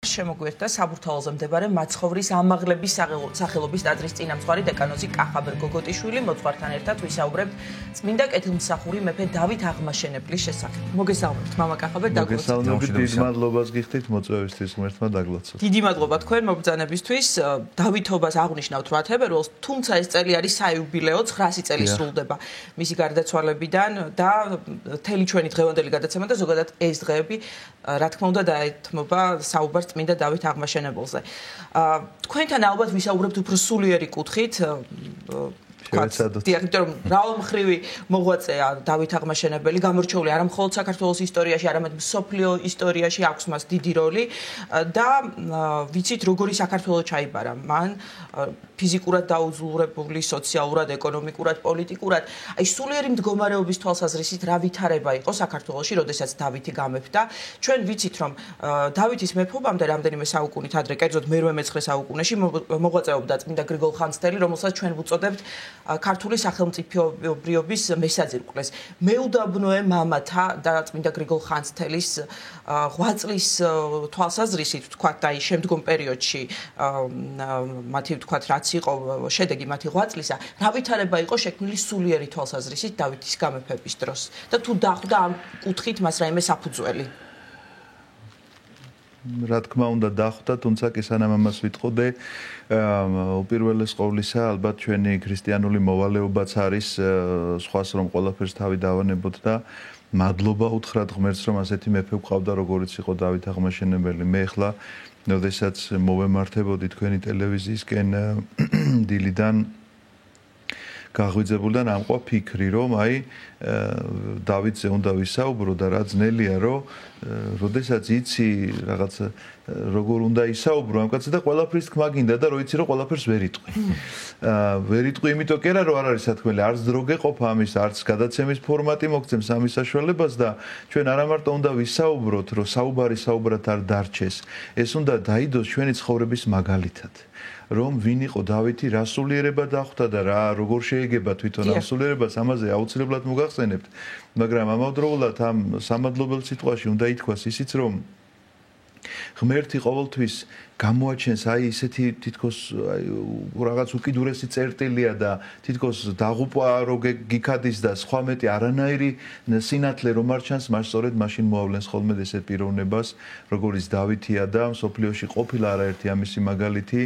შემოგვიერთდა საბურთალოზე მდებარე მაცხოვრის ამაღლების სახელობის ტაძრის წინამძღვარი დეკანოზი კახაბერ გოგოტიშვილი მოძღვართან ერთად ვისაუბრებთ წმინდა კეთილმსახური მეფე დავით აღმაშენებლის შესახებ. მოგესალმებით, მამა კახაბერ, დაგლოცოთ. მოგესალმებით, დიდ მადლობას გიხდით მოწვევისთვის ღმერთმა დაგლოცოთ. დიდი მადლობა თქვენ მობრძანებისთვის. დავითობას აღნიშნავთ 8 თებერვალს, თუმცა ეს წელი არის საიუბილეო 900 წელი სრულდება მისი გარდაცვალებიდან და მთელი ჩვენი დღევანდელი გადაცემა და ზოგადად ეს დღეები რა თქმა უნდა დაეთმობა საუბარს წმინდა დავით აღმაშენებელზე. თქვენთან ალბათ ვისაუბრებთ უფრო სულიერი კუთხით. დიახ, მრავალმხრივი მოღვაწეა დავით აღმაშენებელი, გამორჩეული არა მხოლოდ საქართველოს ისტორიაში, არამედ მსოფლიო ისტორიაში აქვს მას დიდი როლი და ვიცით როგორი საქართველო ჩაიბარა. მან ფიზიკურად დაუძლურებული, სოციალურად, ეკონომიკურად, პოლიტიკურად, აი სულიერი მდგომარეობის თვალსაზრისით რა ვითარება იყო საქართველოში, როდესაც დავითი გამეფდა. ჩვენ ვიცით, რომ დავითის მეფობამდე რამდენიმე საუკუნით ადრე, კერძოდ მე-19 საუკუნეში მოღვაწეობდა წმინდა გრიგოლ ხანძთელი, რომელსაც ჩვენ ვუწოდებთ ქართული სახელმწიფოებრიობის მესაძირკვლეს. მეუდაბნოე მამათა და წმინდა გრიგოლ ხანძთელის ღვაწლის თვალსაზრისით, თქვათ, და აი შემდგომ პერიოდში მათი თქვათ, რაც იყო შედეგი მათი ღვაწლისა, რა ვითარება იყო შექმნილი სულიერი თვალსაზრისით დავითის გამეფების დროს და თუ დახვდა ამ კუთხით მას რაიმე საფუძველი. რა თქმა უნდა დახვდა, თუმცა კი სანამ ამას ვიტყოდე, უპირველეს ყოვლისა, ალბათ ჩვენი ქრისტიანული მოვალეობაც არის სხვას რომ ყველაფერს თავი დავანებოთ და მადლობა უთხრათ ღმერთს, რომ ასეთი მეფე გვყავდა, როგორიც იყო დავით აღმაშენებელი. მე ახლა, როდესაც მოვემართებოდი თქვენი ტელევიზიისკენ დილიდან გაღვიძებული და ამყვა ფიქრი, რომ აი დავითზე უნდა ვისაუბრო და რა ძნელია, რომ როდესაც იცი რაღაც როგორ უნდა ისაუბრო ამ კაცზე და ყველაფრის თქმა გინდა და რო იცი რომ ყველაფერს ვერ იტყვი. ვერ იტყვი იმიტომ კი არა რომ არ არის სათქმელი, არც დრო გეყოფა ამის, არც გადაცემის ფორმატი მოგცემს ამის საშუალებას და ჩვენ არა მარტო უნდა ვისაუბროთ, რომ საუბარი საუბრად არ დარჩეს. ეს უნდა დაიდოს ჩვენი ცხოვრების მაგალითად. რომ ვინ იყო დავითი, რა სულიერება დახვდა და რა როგორ შეეგება თვითონ ამ სულიერებას, ამაზე აუცილებლად მოგახსენებთ. მაგრამ ამავდროულად ამ სამადლობელ სიტყვაში უნდა ითქვას ისიც, რომ ღმერთი ყოველთვის გამოაჩენს აი ისეთი თითქოს რაღაც უკიდურესი წერტილია და თითქოს დაღუპვა რო გიქადის და სხვა მეტი არანაირი სინათლე რომ არ ჩანს, მას სწორედ მაშინ მოავლენს ხოლმე ესეთ პიროვნებას, როგორიც დავითია და მსოფლიოში ყოფილა არაერთი ამისი მაგალითი.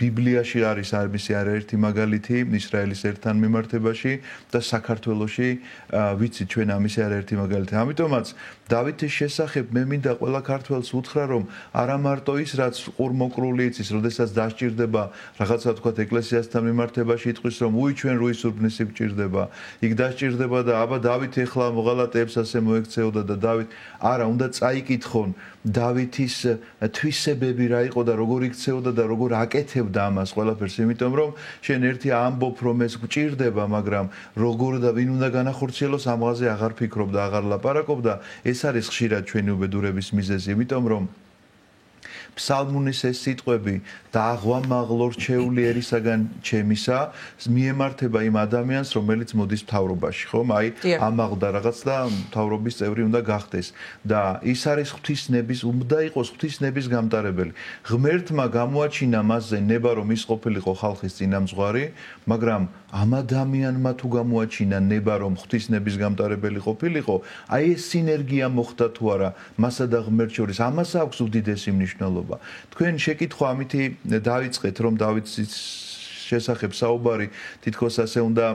ბიბლიაში არის ამისი არაერთი მაგალითი ისრაელის ერთთან მიმართებაში და საქართველოში ვიცით ჩვენ ამისი არაერთი მაგალითი. ამიტომაც დავითის შესახებ მე მინდა ყველა ქართველს უთხრა, რომ არა მარტო ის, რაც ყურმოკრული იცის, როდესაც დასჭირდება რაღაცა თქვა ეკლესიასთან მიმართებაში იტყვის, რომ უი ჩვენ რუისურბნისი გვჭირდება, იქ დასჭირდება და აბა დავით ეხლა მოღალატეებს ასე მოექცეოდა და დავით არა, უნდა წაიკითხონ დავითის თვისებები რა იყო და როგორ იქცეოდა და როგორ აკეთებდა ამას ყველაფერს, იმიტომ რომ შენ ერთი ამბობ რომ ეს გვჭირდება, მაგრამ როგორ და ვინ უნდა განახორციელოს ამაზე აღარ ფიქრობ და აღარ ლაპარაკობ და ეს არის ხშირად ჩვენი უბედურების მიზეზი, იმიტომ რომ ფსალმუნის ეს სიტყვები და აღვამაღლო რჩეული ერისაგან ჩემისა მიემართება იმ ადამიანს, რომელიც მოდის მთავრობაში, ხომ? აი, ამაღლდა რაღაც და მთავრობის წევრი უნდა გახდეს და ის არის ღვთისნების, უნდა იყოს ღვთისნების გამტარებელი. ღმერთმა გამოაჩინა მასზე ნება, რომ ის ყოფილიყო ხალხის წინამძღვარი, მაგრამ ამ ადამიანმა თუ გამოაჩინა ნება, რომ ღვთისნების გამტარებელი ყოფილიყო, აი ეს სინერგია მოხდა თუ არა მასა და ღმერთს შორის, ამას აქვს უდიდესი მნიშვნელობა. თქვენ შეკითხვა ამითი დავიწყეთ, რომ დავითის შესახებ საუბარი თითქოს ასე უნდა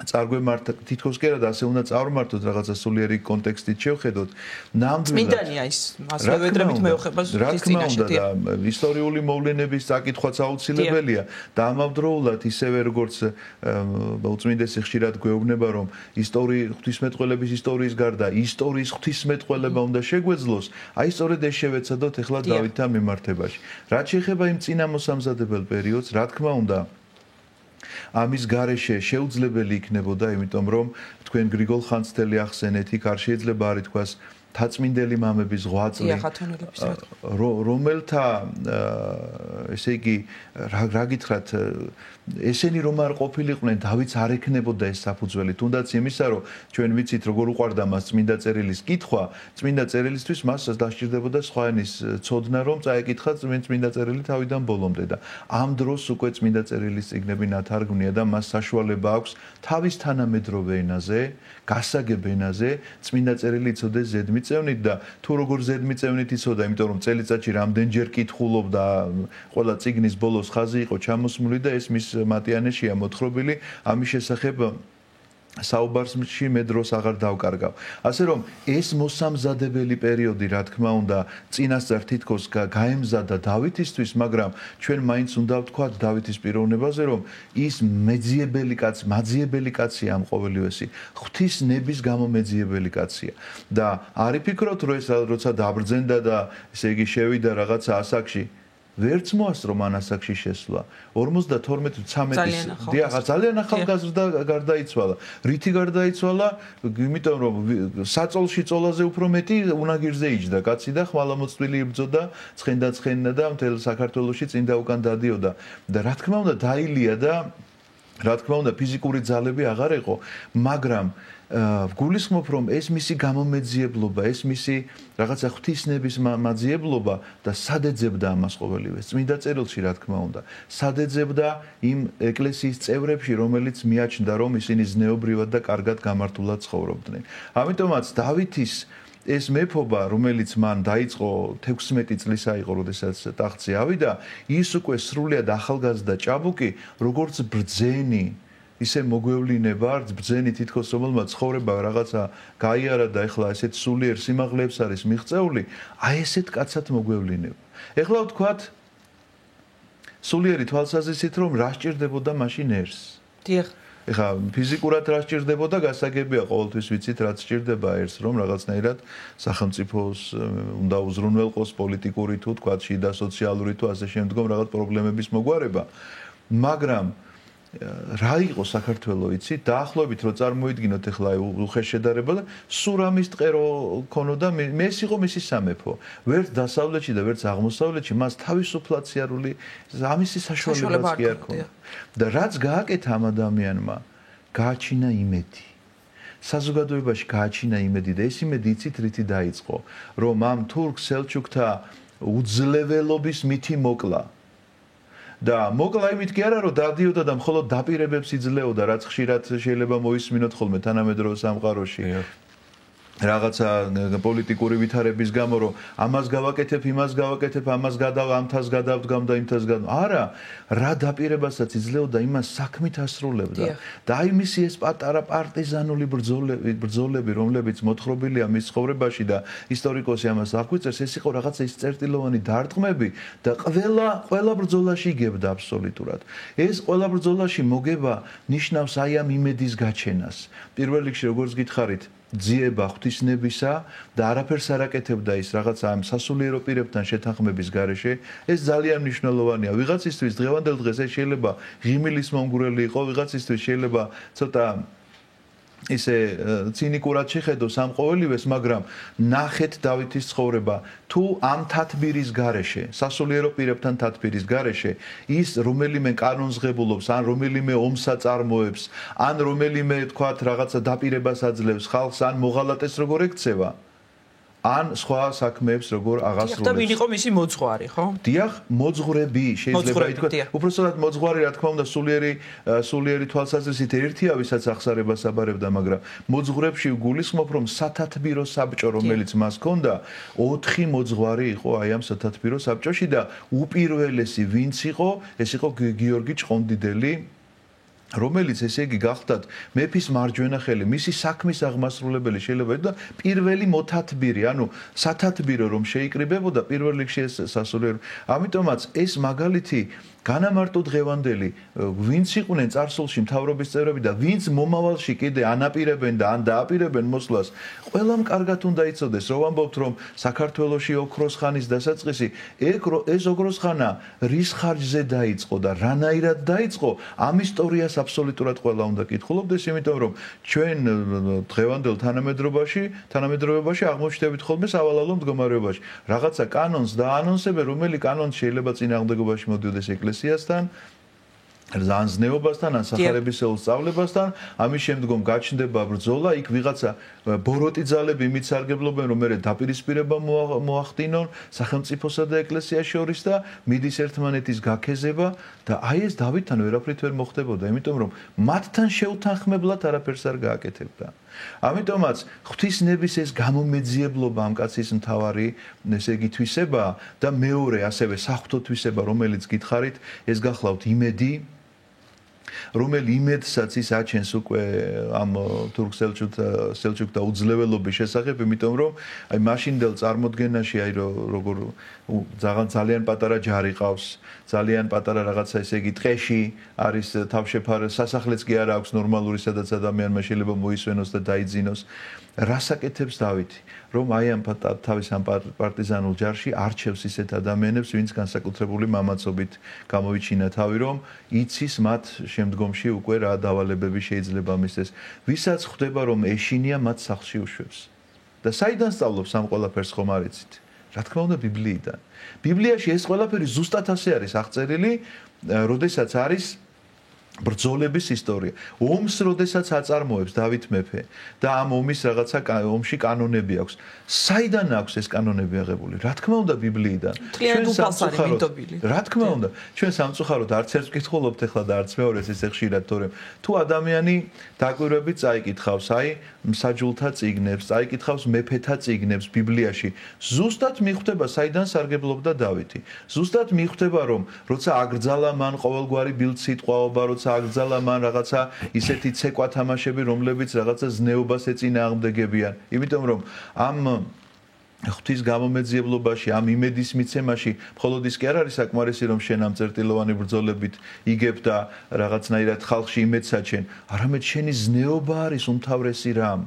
წარგვემართ, თითქოს კი არა და ასე უნდა წარვმართოთ რაღაცა სულიერი კონტექსტით შევხედოთ. ნამდვილად წმინდანია ის, მასვე ვედრებით მეუხებას ღვთის წინაშე და ისტორიული მოვლენების წაკითხვაც აუცილებელია და ამავდროულად ისევე როგორც უწმინდესი ხშირად გვეუბნება, რომ ღვთისმეტყველების ისტორიის გარდა ისტორიის ღვთისმეტყველება უნდა შეგვეძლოს, აი სწორედ ეს შევეცადოთ ახლა დავითთან მიმართებაში. რაც შეეხება იმ წინამოსამზადებელ პერიოდს, რა თქმა უნდა ამის გარეშე შეუძლებელი იქნებოდა, იმიტომ რომ თქვენ გრიგოლ ხანძთელი ახსენეთ, იქ არ შეიძლება არ ითქვას თაწმინდელი მამების ღვაწლი რომელთა ესე იგი რა გითხრათ ესენი რომ არ ყოფილიყვნენ დავითს არ ექნებოდა ეს საფუძველი თუნდაც იმისა რომ ჩვენ ვიცით როგორ უყვარდა მას წმინდა წერილის კითხვა წმინდა წერილისთვის მას დასჭირდებოდა სხვა ენის ცოდნა რომ წაეკითხა წმინდა წერილი თავიდან ბოლომდე და ამ დროს უკვე წმინდა წერილის წიგნები ნათარგმნია და მას საშუალება აქვს თავის თანამედროვე ენაზე გასაგებ ენაზე წმინდა წერილი იცოდეს ზედმიწევნით და თუ როგორ ზედმიწევნით იცოდა იმიტომ რომ წელიწადში რამდენჯერ კითხულობდა ყველა წიგნის ბოლოს ხაზი იყო ჩამოსმული და ეს მის მატიანეშია მოთხრობილი ამის შესახებ საუბარში მე დროს აღარ დავკარგავ. ასე რომ ეს მოსამზადებელი პერიოდი რა თქმა უნდა წინასწარ თითქოს გაემზადა დავითისთვის, მაგრამ ჩვენ მაინც უნდა ვთქვათ დავითის პიროვნებაზე რომ ის მაძიებელი კაცია ამ ყოველივესი. ღვთის ნების გამო მეძიებელი კაცია. და არ იფიქროთ რომ ეს როცა დაბრძენდა და ესე იგი შევიდა რაღაცა ასაკში ვერც მოასწრო მან ასაკში შესვლა 52-13 დიახ ძალიან ახალგაზრდა გარდაიცვალა რითი გარდაიცვალა იმიტომ რომ საწოლში წოლაზე უფრო მეტი უნაგირზე იჯდა კაცი და ხმალამოწვილი იბრძოდა ცხენდა და მთელ საქართველოში წინ და უკან დადიოდა და რა თქმა უნდა დაილია და რა თქმა უნდა ფიზიკური ძალები აღარ იყო მაგრამ გულისხმობ რომ ეს მისი გამომეძიებლობა ეს მისი რაღაცა ღვთისნების მაძიებლობა და სადეძებდა ამას ყოველივეს წმინდა წერილში რა თქმა უნდა სადეძებდა იმ ეკლესიის წევრებში რომელიც მიაჩნდა რომ ისინი ზნეობრივად და კარგად გამართულად ცხოვრობდნენ ამიტომაც დავითის ეს მეფობა რომელიც მან დაიწყო 16 წლისა იყო როდესაც ტახტზე ავიდა ის უკვე სრულიად ახალგაზრდა ჭაბუკი როგორც ბრძენი ისე მოგვევლინება ბრძენი თითქოს რომელმაც ცხოვრება რაღაცა გაიარა და ეხლა ესეთ სულიერ სიმაღლეებს არის მიღწეული აი ესეთ კაცად მოგვევლინება ეხლა ვთქვათ სულიერი თვალსაზრისით რომ რა სჭირდებოდა მაშინ ერს დიახ ეხლა ფიზიკურად რა სჭირდებოდა გასაგებია ყოველთვის ვიცით რაც სჭირდება ერს რომ რაღაცნაირად სახელმწიფოს უნდა უზრუნველყოს პოლიტიკური თუ თქვათ შიდა სოციალური თუ ასე შემდგომ რაღაც პრობლემების მოგვარება მაგრამ რა იყო საქართველოს იცით დაახლოებით რომ წარმოიდგინოთ ახლა უხეშ შედარება და სურამის ტყერო ქონოდა ეს იყო მისი სამეფო ვერც დასავლეთში და ვერც აღმოსავლეთში მას თავისუფლად სიარული ამისი საშუალებაც კი არ ქონდა და რაც გააკეთა ამ ადამიანმა გააჩინა იმედი საზოგადოებაში გააჩინა იმედი და ეს იმედი იცით რითი დაიწყო რომ ამ თურქ სელჩუკთა უძლეველობის მითი მოკლა და მოკლა იმით კი არა რომ დადიოდა და მხოლოდ დაპირებებს იძლეოდა რაც ხშირად შეიძლება მოისმინოთ ხოლმე თანამედროვე სამყაროში რაღაცა პოლიტიკური ვითარების გამო რომ ამას გავაკეთებ იმას გავაკეთებ ამას ამთას გადავდგამ და იმთას არა რა დაპირებასაც იძლეოდა იმას საქმით ასრულებდა და აი მისი ეს პატარა პარტიზანული ბრძოლები რომლებიც მოთხრობილია მის ცხოვრებაში და ისტორიკოსი ამას აღგვიწერს ეს იყო რაღაცა ის წერტილოვანი დარტყმები და ყველა ბრძოლაში იგებდა აბსოლუტურად ეს ყველა ბრძოლაში მოგება ნიშნავს აი ამ იმედის გაჩენას პირველ რიგში როგორც გითხარით ძიება ღვთისნებისა და არაფერს არ აკეთებდა ის რაღაცა ამ სასულიერო პირებთან შეთანხმების გარეშე ეს ძალიან მნიშვნელოვანია ვიღაცისთვის დღევანდელ დღეს ეს შეიძლება ღიმილის მომგვრელი იყო ვიღაცისთვის შეიძლება ცოტა ისე ცინიკურად შეხედოს ამ ყოველივეს მაგრამ ნახეთ დავითის ცხოვრება თუ ამ თათბირის გარეშე სასულიერო პირებთან თათბირის გარეშე ის რომელიმე კანონს ღებულობს ან რომელიმე ომსა წარმოებს ან რომელიმე თქვათ რაღაცა დაპირებას აძლევს ხალხს ან მოღალატეს როგორ ექცევა ან სხვა საქმეებს როგორ აღასრულებს. და ვინ იყო მისი მოძღვარი, ხო? დიახ, მოძღვრები შეიძლება ითქვას. უпростоად მოძღვარი, რა თქმა უნდა, სულიერი თვალსაზრისით ერთია, ვისაც ახსარებას აბარებდა, მაგრამ მოძღვრებში გულისხმობ, რომ სათათბირო საბჭო, რომელიც მას ჰქონდა, 4 მოძღვარი იყო აი ამ სათათბირო საბჭოში და უპირველესი ვინც იყო, ეს იყო გიორგი ჭყონდიდელი. რომელიც ესე იგი გახდათ მეფის მარჯვენა ხელი, მისი საქმის აღმასრულებელი შეიძლება და პირველი მოთათბირი, ანუ სათათბირო რომ შეიკრიბებოდა პირველ რიგში ეს სასულიერო. ამიტომაც ეს მაგალითი განამარტო დღევანდელი, ვინც იყვნენ წარსულში მთავრობის წევრები და ვინც მომავალში კიდე ანაპირებენ და ან დააპირებენ მოსვლას, ყველამ კარგად უნდა იცოდეს, რომ ვამბობთ, რომ საქართველოში ოქროს ხანის დასაწყისი, ეს ოქროს ხანა რის ხარჯზე დაიწყო და რანაირად დაიწყო, ამ ისტორიას აბსოლუტურად ყველა უნდა კითხულობდეს, იმიტომ რომ ჩვენ დღევანდელ თანამედროვეობაში აღმოჩნდებით ხოლმე სავალალო მდგომარეობაში. რაღაცა კანონს დაანონსებენ, რომელი კანონი შეიძლება წინააღმდეგობაში მოდიოდეს ეკლესიასთან, ან ზნეობასთან, ან სახარებისეულ სწავლებასთან, ამის შემდგომ გაჩნდება ბრძოლა, იქ ვიღაცა ბოროტი ძალები იმით სარგებლობენ, რომ მერე დაპირისპირება მოახდინონ სახელმწიფოსა და ეკლესიას შორის და მიდის ერთმანეთის გაქეზება და აი ეს დავითთან ვერაფრით ვერ მოხდებოდა, იმიტომ რომ მათთან შეუთანხმებლად არაფერს არ გააკეთებდა. ამიტომაც ღვთისნების ეს გამომეძიებლობა ამ კაცის მთავარი, ესე იგი თვისება და მეორე ასევე საღვთო თვისება, რომელიც გითხარით, ეს გახლავთ იმედი, რომელი იმედსაც ის აჩენს უკვე ამ თურქ-სელჩუკთა უძლეველობის შესახებ, იმიტომ რომ აი მაშინდელ წარმოდგენაში აი როგორ ძალიან პატარა ჯარი ყავს, ძალიან პატარა რაღაცა ესე იგი ტყეში არის თავშეფარე, სასახლეც კი არ აქვს ნორმალური, სადაც ადამიანმა შეიძლება მოისვენოს და დაიძინოს. რას აკეთებს დავითი? რომ აი ამ თავის ამ პარტიზანულ ჯარში არჩევს ისეთ ადამიანებს, ვინც განსაკუთრებული მამაცობით გამოვიჩინა თავი, რომ იცის მათ შემდგომში უკვე რა დავალებები შეიძლება მისცეს. ვისაც ხვდება, რომ ეშინია, მათ სახლში უშვებს. და საიდან სწავლობს ამ ყველაფერს ხომ არ იცით? რა თქმა უნდა ბიბლიიდან. ბიბლიაში ეს ყველაფერი ზუსტად ასე არის აღწერილი, როდესაც არის ბრძოლების ისტორია. ომს როდესაც აწარმოებს დავით მეფე და ამ ომის რაღაცა ომში კანონები აქვს. საიდან აქვს ეს კანონები აღებული? რა თქმა უნდა ბიბლიიდან. რა თქმა უნდა. ჩვენ სამწუხაროდ არც ერთს ვკითხულობთ ახლა და არც მეორეს ისე ხშირად, თორემ თუ ადამიანი დაკვირვებით წაიკითხავს, აი მსაჯულთა წიგნებს, წაიკითხავს მეფეთა წიგნებს ბიბლიაში, ზუსტად მიხვდება საიდან სარგებლობდა დავითი. ზუსტად მიხვდება რომ როცა აკრძალა მან ყოველგვარი ბილდსიტყვაობა, როცა აკრძალა მან რაღაცა ისეთი ცეკვა თამაშები, რომლებიც რაღაცა ზნეობას ეწინააღმდეგებიან. იმიტომ რომ ამ ღვთის გამომეძიებლობაში, ამ იმედის მიცემაში მხოლოდ ის კი არ არის საკმარისი, რომ შენ ამ წერტილოვანი ბრძოლებით იგებ და რაღაცნაირად ხალხში იმედს აჩენ, არამედ შენი ზნეობა არის უმთავრესი რამ.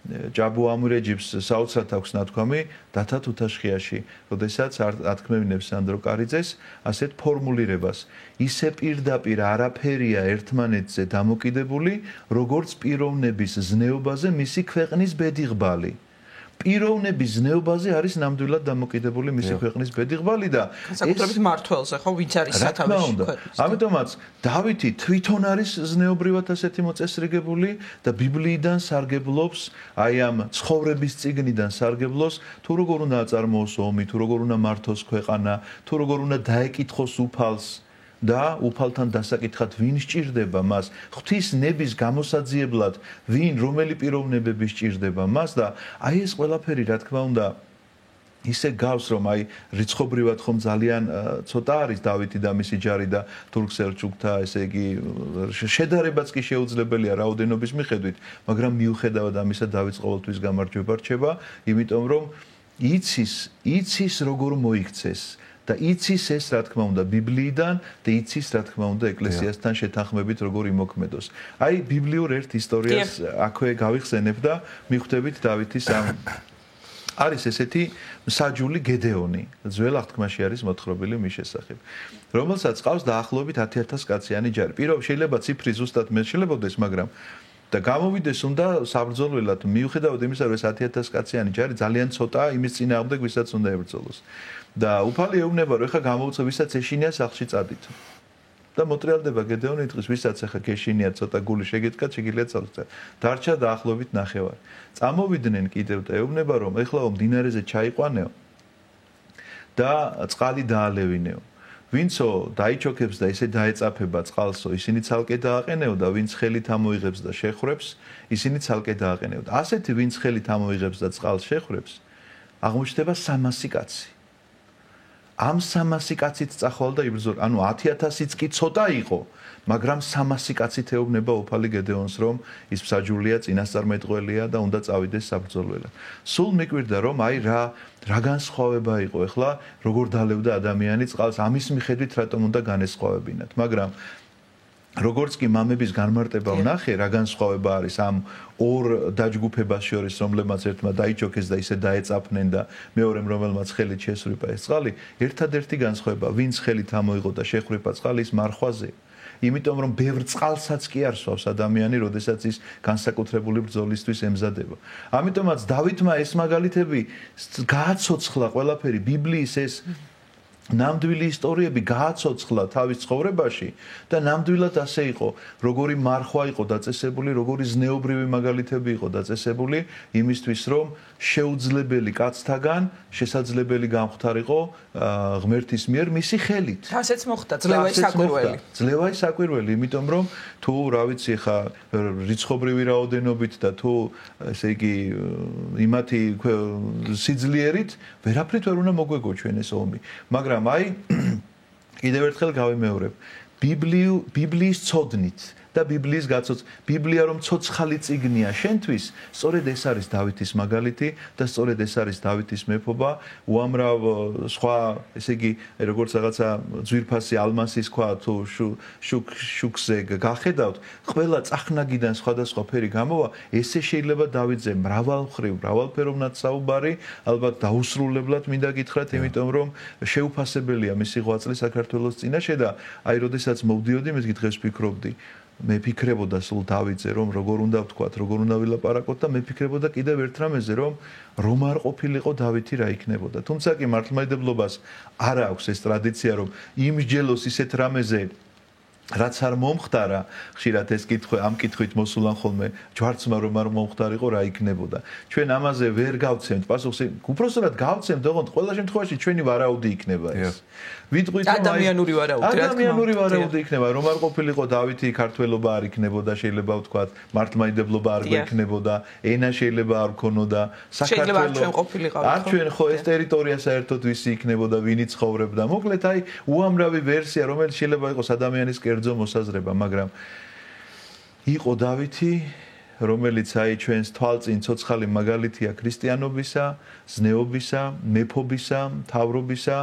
ჯაბუ ამურეჯიბს საოცრად აქვს ნათქვამი დათა თუთაშხიაში, როდესაც ათქმევინებს სანდრო კარიძეს ასეთ ფორმულირებას. ისე პირდაპირ არაფერია ერთმანეთზე დამოკიდებული, როგორც პიროვნების ზნეობაზე მისი ქვეყნის ბედიღბალი. პიროვნების ზნეობაზე არის ნამდვილად დამოკიდებული მისი ქვეყნის ბედიღბალი და საკუთრებით მართველზე ხო ვინც არის სათავეში ქვეყნის. ამიტომაც დავითი თვითონ არის ზნეობრივად ასეთი მოწესრიგებული და ბიბლიიდან სარგებლობს, აი ამ ცხოვრების წიგნიდან სარგებლობს, თუ როგორ უნდა აწარმოოს ომი, თუ როგორ უნდა მართოს ქვეყანა, თუ როგორ უნდა დაეკითხოს უფალს. და უფალთან დასაკითხად ვინ სჭირდება მას, ღვთის ნების გამოსაძიებლად ვინ, რომელი პიროვნებები სჭირდება მას და აი ეს ყველაფერი რა თქმა უნდა ისე გავს რომ აი რიცხობრივად ხომ ძალიან ცოტა არის დავითი და მისი ჯარი და თურქ-სელჩუკთა ესე იგი შედარებაც კი შეუძლებელია რაოდენობის მიხედვით, მაგრამ მიუხედავად ამისა დავითს ყოველთვის გამარჯვება რჩება, იმიტომ რომ იცის როგორ მოიქცეს და იცის ეს რა თქმა უნდა ბიბლიიდან და იცის რა თქმა უნდა ეკლესიასთან შეთანხმებით როგორ იმოქმედოს. აი ბიბლიურ ერთ ისტორიას აქვე გავიხსენებ და მიხვდებით დავითის ამ არის ესეთი მსაჯული გედეონი, ძველ აღთქმაში არის მოთხრობილი მის შესახებ, რომელსაც ყავს დაახლოებით 10,000 კაციანი ჯარი. პირობ შეიძლება ციფრი ზუსტად მე შელებოდეს, მაგრამ და გამოვიდეს უნდა საბრძოლველად მიუხედავად იმისა, რომ ეს 10,000 კაციანი ჯარი ძალიან ცოტაა იმის წინააღმდეგ, ვისაც უნდა ებრძოლოს. და უფალი ეუბნება, რომ ეხა გამოვუწევ, ვისაც ეშინია სახლში წადით. და მოტრიალდება გედეონი დღის, ვისაც ეხა გეშინია ცოტა გული შეგედგათ, შეგიძლიათ სახლში. დარჩა დაახლოებით ნახევარი. წამოვიდნენ კიდევ და ეუბნება, რომ ეხლა მდინარეზე ჩაიყვანეო და წყალი დაალევინეო. ვინცო დაიჩოქებს და ესე დაეწაფება წყალსო, ისინი ცალკე დააყენეო და ვინც ხელით ამოიღებს და შეხრებს, ისინი ცალკე დააყენეო. ასეთი ვინც ხელით ამოიღებს და წყალს შეხრებს, აღმოჩნდება 300 კაცი. ამ 300 კაცით წახვალ და იბრძოლა. ანუ 10,000-იც კი ცოტა იყო, მაგრამ 300 კაცით ეუბნება უფალი გედეონს, რომ ის მსაჯულია, წინასწარმეტყველია და უნდა წავიდეს საბრძოლველად. სულ მიკვირდა, რომ აი რა განსხვავება იყო ახლა, როგორ დალევდა ადამიანი წყალს, ამის მიხედვით რატომ უნდა განესხვავებინათ. მაგრამ როგორც კი მამების განმარტება ვნახე, რა განსხვავება არის ამ ორ დაჯგუფებას შორის, რომლებმაც ერთმა დაიჩოქეს და ისე დაეწაფნენ და მეორემ რომელმაც ხელით შესვრიპა ეს წყალი, ერთადერთი განსხვავება, ვინც ხელით ამოიღო და შეხვრიპა წყალი, ის მარხვაზე იმიტომ რომ ბევრ წყალსაც კი არ სვავს ადამიანი, როდესაც ის განსაკუთრებული ბრძოლისთვის ემზადება. ამიტომაც დავითმა ეს მაგალითები გააცოცხლა ყველაფერი ბიბლიის ეს ნამდვილი ისტორიები გააცოცხლა თავის ცხოვრებაში და ნამდვილად ასე იყო, როგორი მარხვა იყო დაწესებული, როგორი ზნეობრივი მაგალითები იყო დაწესებული იმისთვის, რომ შეუძლებელი კაცთაგან შესაძლებელი გამختارიყო ღმერთის მიერ მისი ხელით. ასეც მოხდა ძლევაი საკვირველი. ძლევაი საკვირველი, იმიტომ რომ თუ რა ვიცი ხა რიცხობრივი რაოდენობით და თუ ესე იგი იმათი სიძლიერით ვერაფრით ვერ უნდა მოგვეგო ჩვენ ეს ომი. მაგრამ აი კიდევ ერთხელ გავიმეორებ ბიბლიის ცოდნით და ბიბლიის ბიბლია რომ ცოცხალი წიგნია შენთვის, სწორედ ეს არის დავითის მაგალითი და სწორედ ეს არის დავითის მეფობა, უამრავ სხვა, ესე იგი, როგორც რაღაცა ძვირფასი ალმასის ქვა თუ შუქზე გახედავთ, ყველა წახნაგიდან სხვადასხვა ფერი გამოვა, ესე შეიძლება დავითზე მრავალმხრივ, მრავალფეროვნად საუბარი, ალბათ დაუსრულებლად მინდა გითხრათ, იმიტომ რომ შეუფასებელია მისი ღვაწლი საქართველოს წინაშე და აი, როდესაც მოვდიოდი, მე დღეს ვფიქრობდი მე ფიქრებოდა სულ დავითზე რომ როგორ უნდა ვთქვათ, როგორ უნდა ვილაპარაკოთ და მე ფიქრებოდა კიდევ ერთ რამეზე რომ არ ყოფილიყო დავითი რა იქნებოდა. თუმცა კი მართლმადიდებლობას არ აქვს ეს ტრადიცია რომ იმსჯელოს ისეთ რამეზე რაც არ მომხდარა, ხშირად ეს კითხვი ამ კითხვით მოსულან ხოლმე ჯვარცმა რომ არ მომხდარიყო რა იქნებოდა. ჩვენ ამაზე ვერ გავცემთ პასუხს, უბრალოდ გავცემთ, ოღონდ ყველა შემთხვევაში ჩვენი ვარაუდი იქნება ეს. ვიტყვით რომ ადამიანური ვარაუდი იქნება, რომ არ ყოფილიყო დავითი ქართველობა არ იქნებოდა, შეიძლება ვთქვათ, მართლმადიდებლობა არ გვექნებოდა, ენა შეიძლება არ გქონოდა, საქართველოს არ ჩვენ ხო ეს ტერიტორია საერთოდ ვისი იქნებოდა, ვინი ცხოვრებდა. მოკლედ აი უამრავი ვერსია, რომელიც შეიძლება იყოს ადამიანის კერძო მოსაზრება, მაგრამ იყო დავითი, რომელიც აი ჩვენს თვალწინ ცოცხალი მაგალითია ქრისტიანობისა, ზნეობისა, მეფობისა, მთავრობისა,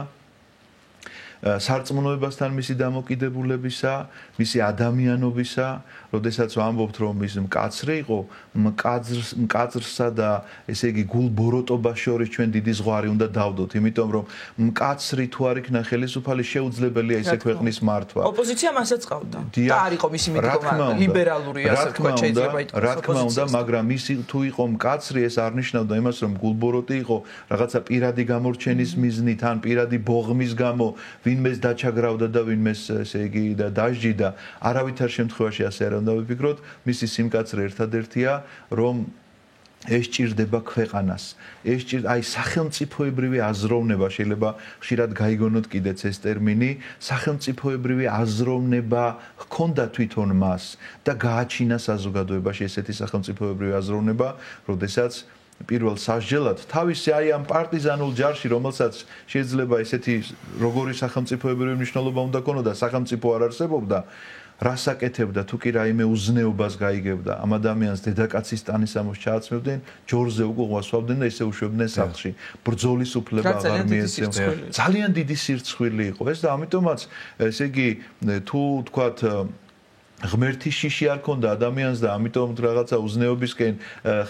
სარწმუნოებასთან მისი დამოკიდებულებისა, მისი ადამიანობისა, როდესაც ვამბობთ რომ ის მკაცრი იყო, მკაცრსა და ესე იგი გულბოროტობას შორის ჩვენ დიდი ზღვარი უნდა დავდოთ, იმიტომ რომ მკაცრი თუ არ იქნა ხელისუფალი შეუძლებელია ესე ქვეყნის მართვა. ოპოზიციამ ასაც ყავდა. და არ იყო მისი მდგომარეობა ლიბერალური ასე თქვა შეიძლება ითქვას. რა თქმა უნდა, მაგრამ ისი თუ იყო მკაცრი, ეს არ ნიშნავდა იმას რომ გულბოროტი იყო რაღაცა პირადი გამორჩენის მიზნით ან პირადი ბოღმის გამო ვინმეს დაჩაგრავდა და ვინმეს ესე იგი და დაждდა. არავითარ შემთხვევაში ასე არ უნდა ვიფიქროთ, მისი სიმკაცრე ერთადერთია, რომ ეს ჭირდება ქვეყანას. ეს აი სახელმწიფოებრივი აზროვნება შეიძლება ხშირად გაიგონოთ კიდეც ეს ტერმინი, სახელმწიფოებრივი აზროვნება ჰქონდა თვითონ მას და გააჩინა საზოგადოებაში ესეთი სახელმწიფოებრივი აზროვნება, როდესაც პირველ სასჯელად თავისი აი ამ პარტიზანულ ჯარში, რომელსაც შეიძლება ესეთი როგორი სახელმწიფოებრივი მნიშვნელობა უნდა ქონოდა, სახელმწიფო არ არსებობდა, რას აკეთებდა თუ კი რაიმე უზნეობას გაიგებდა, ამ ადამიანს დედაკაცის ტანისამოს ჩააცმევდნენ, ჯორზე უყუღვასვავდნენ და ისე უშვებდნენ სახლში. ბრძოლის უფლება აღარ მიეცემ. ძალიან დიდი სირცხვილი იყო ეს და ამიტომაც ესე იგი თუ თქვათ ღმერთის შიში არ ქონდა ადამიანს და ამიტომ რაღაცა უზნეობისკენ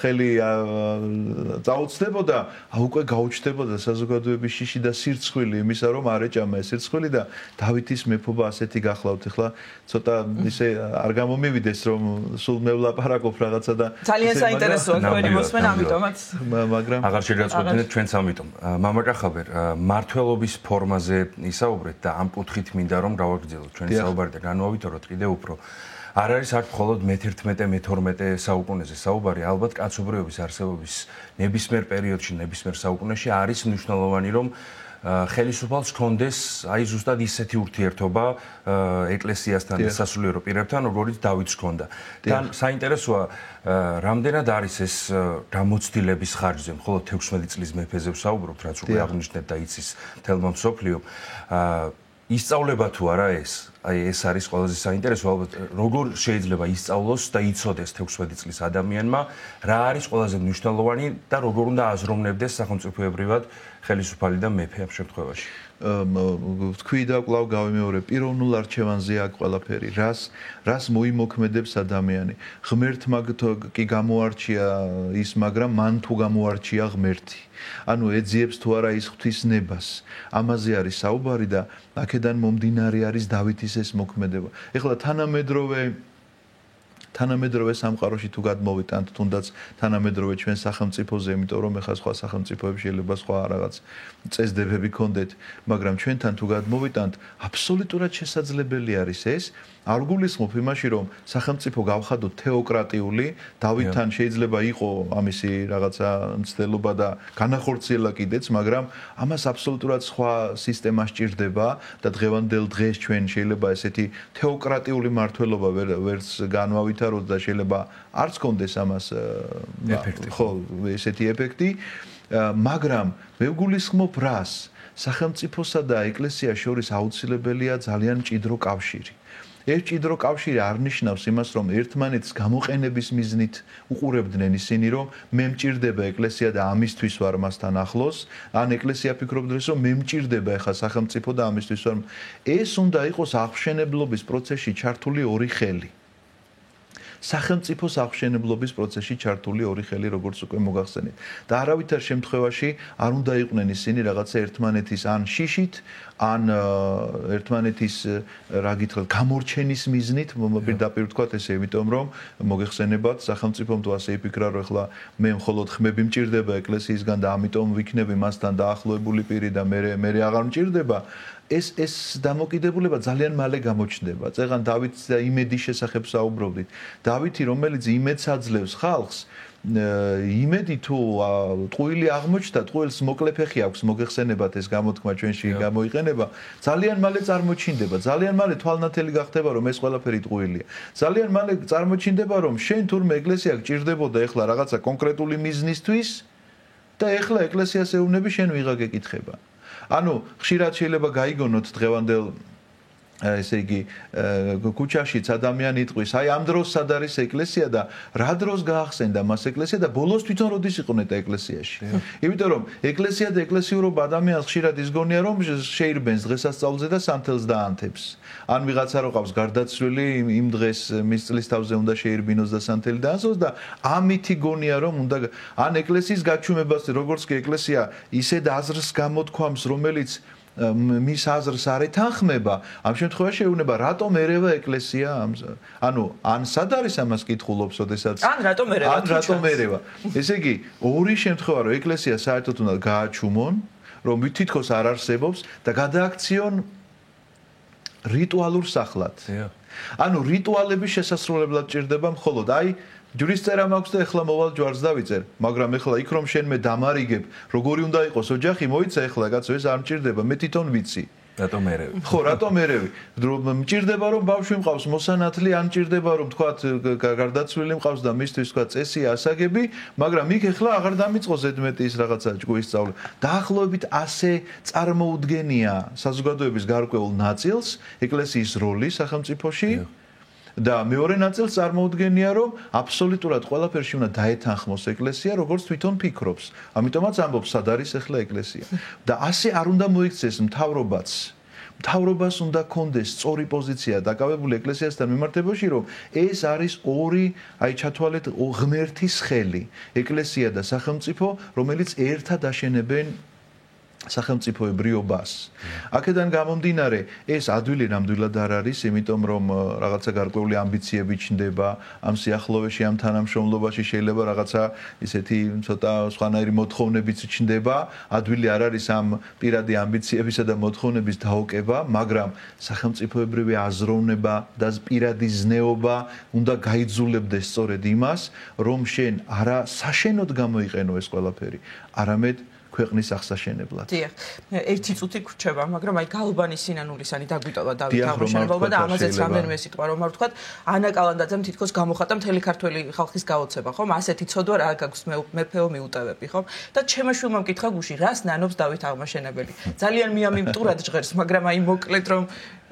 ხელი წაუწდებოდა, უკვე გაუჩნდებოდა საზოგადოების შიში და სირცხვილი იმისა, რომ არ ეჭამა ეს სირცხვილი და დავითის მეფობა ასეთი გახლავთ. ახლა ცოტა ისე არ გამომივიდეს, რომ სულ მე ვლაპარაკობ რაღაცა და ძალიან საინტერესოა თქვენი მოსმენა, ამიტომაც მაგრამ აღარ შეგაწყვეტინეთ ჩვენც ამიტომ. მამა ჭახაბერ, მართველობის ფორმაზე ისაუბრეთ და ამ კუთხით მინდა რომ გავაგრძელოთ ჩვენი საუბარი და განვავითაროთ კიდევ უფრო. არ არის აქ მხოლოდ მე-11-მე-12 საუკუნეზე საუბარი, ალბათ კაცობრიობის არსებობის ნებისმიერ პერიოდში, ნებისმიერ საუკუნეში არის მნიშვნელოვანი, რომ ხელისუფალს ჰქონდეს აი ზუსტად ისეთი ურთიერთობა ეკლესიასთან და სასულიერო პირებთან, როგორიც დავითს ჰქონდა. თან საინტერესოა, რამდენად არის ეს გამოცდილების ხარჯზე, მხოლოდ 16 წლის მეფეზე ვსაუბრობთ, რაც უკვე აღნიშნეთ და იცის თელმა მსოფლიომ. ისწავლება თუ არა ეს? აი ეს არის ყველაზე საინტერესო, ალბათ როგორ შეიძლება ისწავლოს და იცოდეს 16 წლის ადამიანმა, რა არის ყველაზე მნიშვნელოვანი და როგორ უნდა აზროვნებდეს სახელმწიფოებრივად ხელისუფალი და მეფე ამ შემთხვევაში. თქვი და კვლავ გავიმეორე, პიროვნულ არჩევანზე აქ ყველაფერი. რას მოიმოქმედებს ადამიანი? ღმერთმა კი გამოარჩია ის, მაგრამ მან თუ გამოარჩია ღმერთი. ანუ ეძიებს თუ არა ის ღვთისნებას. ამაზე არის საუბარი და აქედან მომდინარე არის დავითის ეს მოქმედება. ეხლა თანამედროვე სამყაროში თუ გადმოვიტანთ, თუნდაც თანამედროვე ჩვენ სახელმწიფოზე, იმიტომ რომ ეხლა სხვა სახელმწიფოებში შეიძლება სხვა რაღაც წესდებები ქონდეთ, მაგრამ ჩვენთან თუ გადმოვიტანთ, აბსოლუტურად შესაძლებელი არის ეს. არ გულისხმობ იმაში, რომ სახელმწიფო გავხადოთ თეოკრატიული, დავითთან შეიძლება იყო ამისი რაღაცა მცდელობა და განახორციელა კიდეც, მაგრამ ამას აბსოლუტურად სხვა სისტემა სჭირდება და დღევანდელ დღეს ჩვენ შეიძლება ესეთი თეოკრატიული მართლობა ვერც განვავითაროთ და შეიძლება არც კონდეს ამას ხო ესეთი ეფექტი, მაგრამ მე ვგულისხმობ რას სახელმწიფოსა და ეკლესიას შორის აუცილებელია ძალიან მჭიდრო კავშირი. ეს მჭიდრო კავშირი არ ნიშნავს იმას, რომ ერთმანეთის გამოყენების მიზნით უყურებდნენ ისინი, რომ მე მჭირდება ეკლესია და ამისთვის ვარ მასთან ახლოს, ან ეკლესია ფიქრობდნენ, რომ მე მჭირდება ეხა სახელმწიფო და ამისთვის ვარ. ეს უნდა იყოს აღმშენებლობის პროცესში ჩართული ორი ხელი. სახელმწიფოს აღმშენებლობის პროცესში ჩართული ორი ხელი, როგორც უკვე მოგახსენეთ. და არავითარ შემთხვევაში არ უნდა იყვნენ ისინი რაღაცა ერთმანეთის ან შიშით, ან ერთმანეთის რა გითხრათ, გამორჩენის მიზნით, პირდაპირ ვთქვათ ესე, იმიტომ რომ მოგეხსენებათ, სახელმწიფომ თუ ასე იფიქრა, რომ ეხლა მე მხოლოდ ხმები მჭირდება ეკლესიისგან და ამიტომ ვიქნები მასთან დაახლოებული პირი და მე აღარ მჭირდება. ეს დამოკიდებულება ძალიან მალე გამოჩნდება. წეგან დავითს და იმედის შესახებ საუბრობდით. დავითი, რომელიც იმედს აძლევს ხალხს, იმედი თუ ტყუილი აღმოჩნდა, ტყუილს მოკლეფეხი აქვს, მოგეხსენებათ ეს გამოთქმა ჩვენში გამოიყენება, ძალიან მალე წარმოჩინდება, ძალიან მალე თვალნათელი გახდება, რომ ეს ყველაფერი ტყუილია. ძალიან მალე წარმოჩინდება, რომ შენ თურმე ეკლესია გჭირდებოდა ეხლა რაღაცა კონკრეტული მიზნისთვის და ეხლა ეკლესიას ეუბნები, შენ ვიღა გეკითხება. ანუ ხშირად შეიძლება გაიგონოთ დღევანდელ ესე იგი ქუჩაშიც ადამიანი იტყვის, აი ამ დროს სად არის ეკლესია და რა დროს გაახსენდა მას ეკლესია და ბოლოს თვითონ როდის იყვნენ და ეკლესიაში. იმიტომ რომ ეკლესია და ეკლესიურობა ადამიანს ხშირად ისგონია, რომ შეირბენს დღესასწაულზე და სანთელს დაანთებს. ან ვიღაცა რო ყავს გარდაცვლილი, იმ დღეს მის წლის თავზე უნდა შეირბინოს და სანთელი დაასვას და ამით იგონია, რომ უნდა ან ეკლესიის გაჩუმებას, როგორც კი ეკლესია ისედ აზრს გამოთქვამს, რომელიც მის აზრს არ ეთანხმება, ამ შემთხვევაში ეუბნება, რატომ ერევა ეკლესია ანუ ან სად არის ამას კითხულობს, ოდესაც ან რატომ ერევა. ესე იგი, ორი შემთხვევა, რომ ეკლესია საერთოდ უნდა გააჩუმონ, რომ თითქოს არ არსებობს და გადააქციონ რიტუალურ სახლად. ანუ რიტუალების შესასრულებლად ჭირდება მხოლოდ აი ჯვრისწერა მაქვს და ეხლა მოვალ ჯვარს დავიწერ, მაგრამ ეხლა იქ რომ შენ მე დამარიგებ, როგორი უნდა იყოს ოჯახი, მოიცა ეხლა კაცო, ეს არ მჭირდება, მე თვითონ ვიცი. რატომ ერევი? ხო, რატომ ერევი? მჭირდება რომ ბავშვი მყავს მოსანათლი, ან მჭირდება რომ თქვათ გარდაცვლილი მყავს და მისთვის თქვათ წესი, ასაგები, მაგრამ იქ ეხლა აღარ დამიწყო ზედმეტი ის რაღაცა ჭკუის სწავლა. დაახლოებით ასე წარმოუდგენია საზოგადოების გარკვეულ ნაწილს ეკლესიის როლი სახელმწიფოში. და მეორე ნაწილს წარმოუდგენია, რომ აბსოლუტურად ყველაფერში უნდა დაეთანხმოს ეკლესია, როგორც თვითონ ფიქრობს. ამიტომაც ამბობს, სად არის ახლა ეკლესია. და ასე არ უნდა მოიქცეს მთავრობაც. მთავრობას უნდა კონდეს სწორი პოზიცია დაკავებული ეკლესიასთან მიმართებაში, რომ ეს არის ორი, აი ჩათვალეთ, ღმერთის ხელი, ეკლესია და სახელმწიფო, რომელიც ერთად აშენებენ სახელმწიფოებრიობას. აქედან გამომდინარე, ეს ადვილი ნამდვილად არ არის, იმიტომ რომ რაღაცა გარკვეული ამბიციები ჩნდება ამ სიახლოვეში, ამ თანამშრომლობაში შეიძლება რაღაცა ისეთი ცოტა სხვანაირი მოთხოვნებიც ჩნდება, ადვილი არ არის ამ პირადი ამბიციებისა და მოთხოვნების დაოკება, მაგრამ სახელმწიფოებრივი აზროვნება და პირადი ზნეობა უნდა გაიძულებდეს სწორედ იმას, რომ შენ არა საშენოდ გამოიყენო ეს ყველაფერი, არამედ ქვეყნის აღსაშენებლად. დიახ, ერთი წუთი გრჩება, მაგრამ აი გალბანის სინანულისანი დაგვიტოვა დავით აღმაშენებლობა და ამაზეც რამდენიმე სიტყვა რომ არ ვთქვათ, ანა კალანდაძემ თითქოს გამოხატა მთელი ქართველი ხალხის გაოცება, ხომ? ასეთი ცოდვა რა გაქვს მეფეო მიუტევები, ხომ? და ჩემმა შვილმა მკითხა გუში, რას ნანობს დავით აღმაშენებელი? ძალიან მიამიმტურად ჟღერს, მაგრამ აი მოკლედ რომ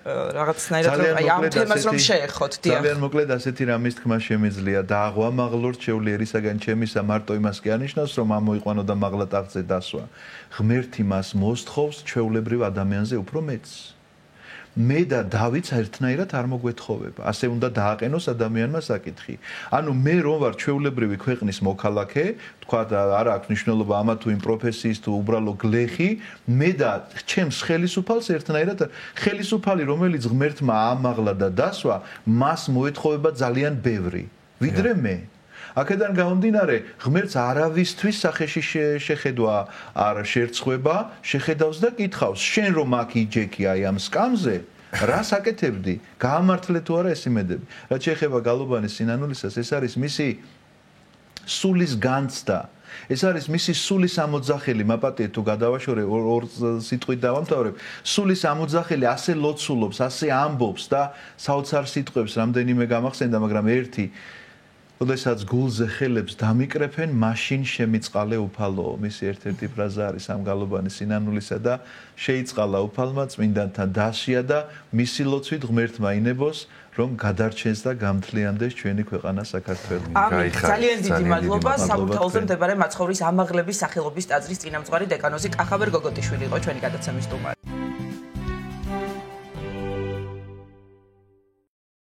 რაღაცნაირად ამ თემას რომ შეეხოთ, დიახ. ძალიან მოკლედ ასეთი რამის თქმა შემიძლია და აღვამაღლოთ შევლიერისაგან ჩემისა მარტო იმას კი არნიშნავს, რომ ამოიყვანო და მაღლა ტახტზე დასვა. ღმერთი მას მოსთხოვს ჩვეულებრივ ადამიანზე უფრო მეც. მე და დავითს ერთნაირად არ მოგვეთხოვება. ასე უნდა დააყენოს ადამიანმა საკითხი. ანუ მე რომ ვარ ჩვეულებრივი ქვეყნის მოქალაქე, თქვა არ აქვს მნიშვნელობა ამა თუ იმ პროფესიის თუ უბრალო გლეხი, მე და ჩემს ხელისუფალს ერთნაირად ხელისუფალი, რომელიც ღმერთმა ამაღლა და დასვა, მას მოეთხოვება ძალიან ბევრი. ვიდრე მე. აქედან გამომდინარე, ღმერთს არავისთვის სახეში შეხედვა არ შერცხვება, შეხედავს და კითხავს, შენ რომ აქ იჯექი აი ამ სკამზე, რა საკეთებდი? გაამართლე თუ არა ეს იმედები. რაც შეეხება გალობანის სინანულისას, ეს არის მისი სულის განცდა. ეს არის მისი სულის ამოძახელი, მაპატიეთ თუ გადავაშორე ორ სიტყვით დავამთავრებ. სულის ამოძახელი ასე ლოცულობს, ასე ამბობს და საოცარ სიტყვებს რამდენიმე გამახსენდა, მაგრამ ერთი როდესაც გულზე ხელებს დამიკრეფენ, მაშინ შემიწყალე უფალოო. მისი ერთ-ერთი ფრაზა არის ამ გალობანის სინანულისა და შეიწყალა უფალმა წმინდანთან დასია და მისი ლოცვით ღმერთმა ინებოს, რომ გადარჩენს და გამთლიანდეს ჩვენი ქვეყანა საქართველო. ძალიან დიდი მადლობა. საბურთალოზე მდებარე მაცხოვრის ამაღლების სახელობის ტაძრის წინამძღვარი დეკანოზი კახაბერ გოგოტიშვილი იყო ჩვენი გადაცემის სტუმარი.